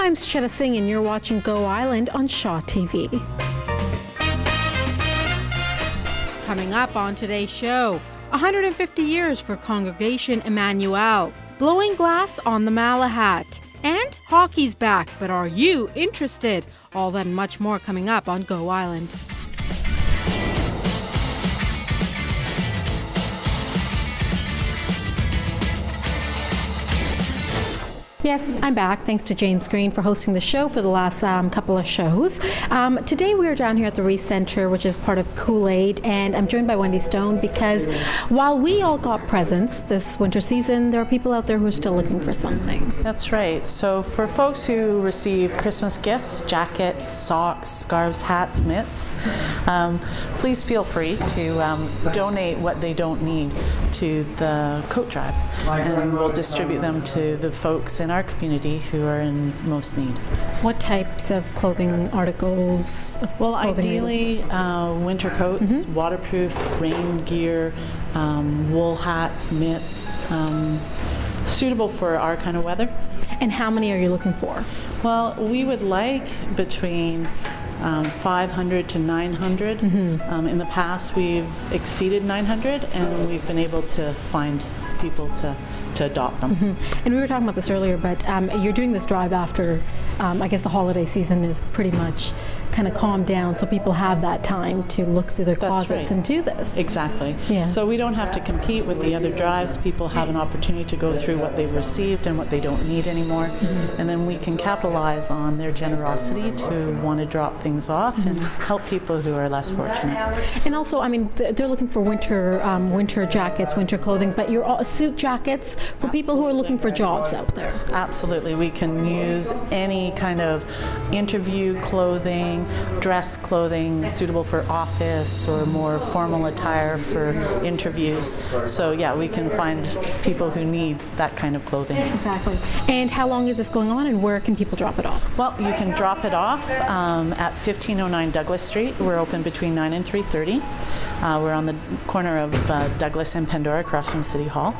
I'm Sucheta Singh and you're watching Go Island on Shaw TV. Coming up on today's show, 150 years for Congregation Emmanuel, blowing glass on the Malahat, and hockey's back, but are you interested? All that and much more coming up on Go Island. Yes, I'm back. Thanks to James Green for hosting the show for the last couple of shows. Today we are down here at the Reese Centre, which is part of Kool-Aid, and I'm joined by Wendy Stone because while we all got presents this winter season, there are people out there who are still looking for something. That's right. So for folks who received Christmas gifts, jackets, socks, scarves, hats, mitts, please feel free to donate what they don't need to the coat drive, and we'll distribute them to the folks in our community who are in most need. What types of clothing articles? Well, ideally winter coats, waterproof, rain gear, wool hats, mitts, suitable for our kind of weather. And how many are you looking for? Well, we would like between 500 to 900. In the past, we've exceeded 900, and we've been able to find people to adopt them. And we were talking about this earlier, but you're doing this drive after, I guess the holiday season is pretty much kind of calmed down, so people have that time to look through their closets and do this. Exactly. Yeah. So we don't have to compete with the other drives. People have an opportunity to go through what they've received and what they don't need anymore, and then we can capitalize on their generosity to want to drop things off and help people who are less fortunate. And also, I mean, they're looking for winter jackets, winter clothing, but you're suit jackets for people who are looking for jobs out there. Absolutely. We can use any kind of interview clothing, dress clothing suitable for office or more formal attire for interviews. So yeah, we can find people who need that kind of clothing. Exactly. And how long is this going on, and where can people drop it off? Well, you can drop it off at 1509 Douglas Street. We're open between 9 and 3:30. We're on the corner of Douglas and Pandora across from City Hall.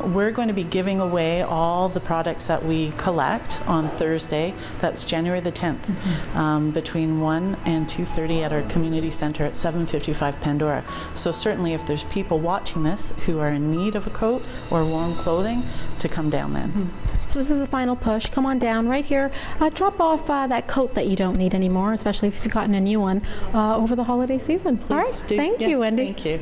We're going to be giving away all the products that we collect on Thursday. That's January the 10th, between 1 and 2:30 at our community center at 755 Pandora. So certainly if there's people watching this who are in need of a coat or warm clothing, to come down then. So this is the final push. Come on down right here. Drop off that coat that you don't need anymore, especially if you've gotten a new one over the holiday season. All right. Thank you, Wendy. Thank you.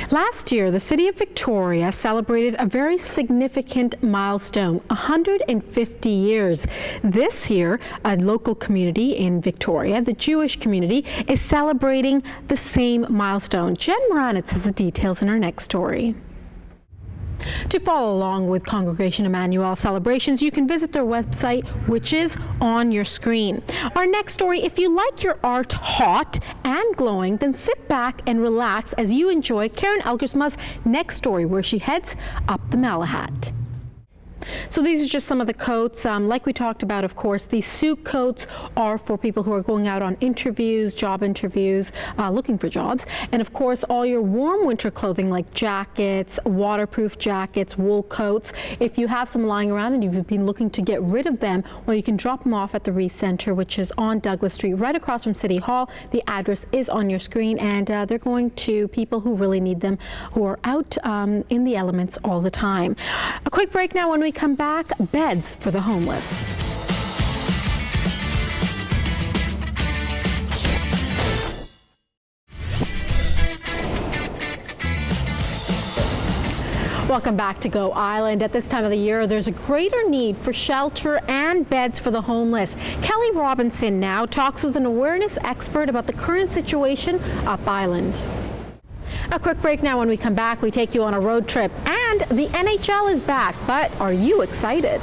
Last year, the City of Victoria celebrated a very significant milestone, 150 years. This year, a local community in Victoria, the Jewish community, is celebrating the same milestone. Jen Moranitz has the details in our next story. To follow along with Congregation Emmanuel celebrations, you can visit their website, which is on your screen. Our next story, if you like your art hot and glowing, then sit back and relax as you enjoy Karen Elgersma's next story, where she heads up the Malahat. So these are just some of the coats. Like we talked about, of course, these suit coats are for people who are going out on interviews, job interviews, looking for jobs. And of course, all your warm winter clothing like jackets, waterproof jackets, wool coats. If you have some lying around and you've been looking to get rid of them, well, you can drop them off at the Reese Centre, which is on Douglas Street, right across from City Hall. The address is on your screen, and they're going to people who really need them, who are out in the elements all the time. A quick break now. When we come back, beds for the homeless. Welcome back to Go Island. At this time of the year, there's a greater need for shelter and beds for the homeless. Kelly Robinson now talks with an awareness expert about the current situation up island. A quick break now. When we come back, we take you on a road trip, and the NHL is back, but are you excited?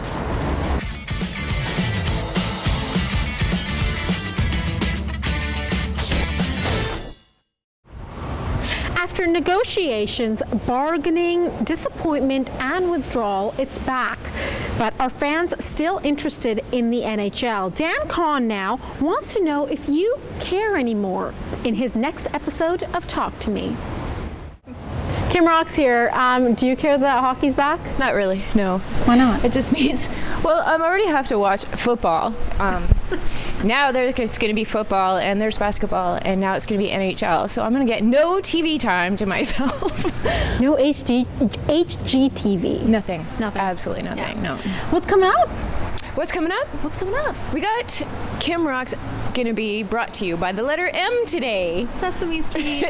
After negotiations, bargaining, disappointment, and withdrawal, it's back. But are fans still interested in the NHL? Dan Kahn now wants to know if you care anymore in his next episode of Talk to Me. Kim Rock's here. Do you care that hockey's back? Not really, no. Why not? It just means, well, I already have to watch football. Now there's going to be football and there's basketball and now it's going to be NHL. So I'm going to get no TV time to myself. No HGTV. Nothing. Nothing. Absolutely nothing, no. What's coming up? What's coming up? What's coming up? We got Kim Rock's going to be brought to you by the letter M today. Sesame Street.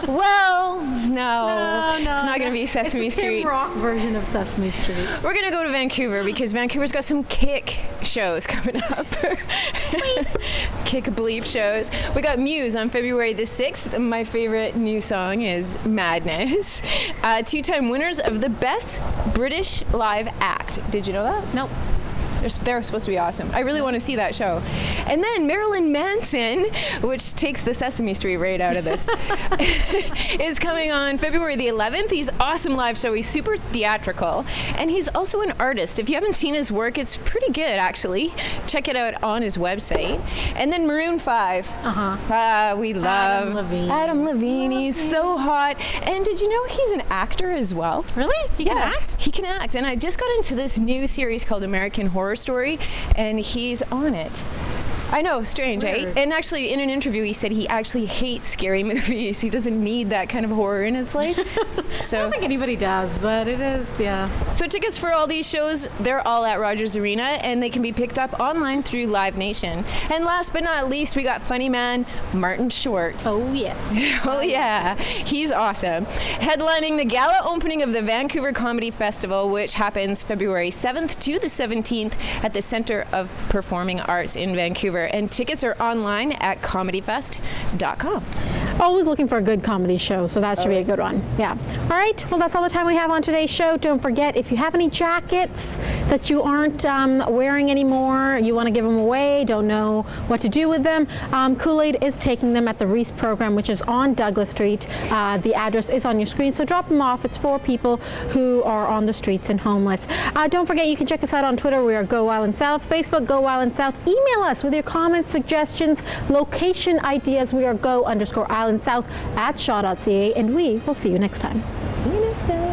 Well, no, it's not going to be Sesame it's the Street. Kim Rock version of Sesame Street. We're going to go to Vancouver because Vancouver's got some kick shows coming up. Kick bleep shows. We got Muse on February the 6th. My favorite new song is Madness. Two-time winners of the Best British Live Act. Did you know that? Nope. They're supposed to be awesome. I really want to see that show. And then Marilyn Manson, which takes the Sesame Street right out of this, is coming on February the 11th. He's awesome live show. He's super theatrical. And he's also an artist. If you haven't seen his work, it's pretty good, actually. Check it out on his website. And then Maroon 5. We love Adam Levine. He's so hot. And did you know he's an actor as well? Really? He can act? He can act. And I just got into this new series called American Horror Story, and he's on it. I know, strange, eh? And actually, in an interview, he said he actually hates scary movies. He doesn't need that kind of horror in his life. So I don't think anybody does, but it is, yeah. So tickets for all these shows, they're all at Rogers Arena, and they can be picked up online through Live Nation. And last but not least, we got funny man Martin Short. Oh, yes. Oh, yeah. He's awesome. Headlining the gala opening of the Vancouver Comedy Festival, which happens February 7th to the 17th at the Centre of Performing Arts in Vancouver. And tickets are online at comedyfest.com. Always looking for a good comedy show, so that should be a good one. Yeah. All right. Well, that's all the time we have on today's show. Don't forget, if you have any jackets that you aren't wearing anymore, you want to give them away, don't know what to do with them, Kool-Aid is taking them at the Reese program, which is on Douglas Street. The address is on your screen, so drop them off. It's for people who are on the streets and homeless. Don't forget, you can check us out on Twitter. We are Go Island South. Facebook, Go Island South. Email us with your comments, suggestions, location ideas. We are Go_Island South at shaw.ca, and we will see you next time. See you next time.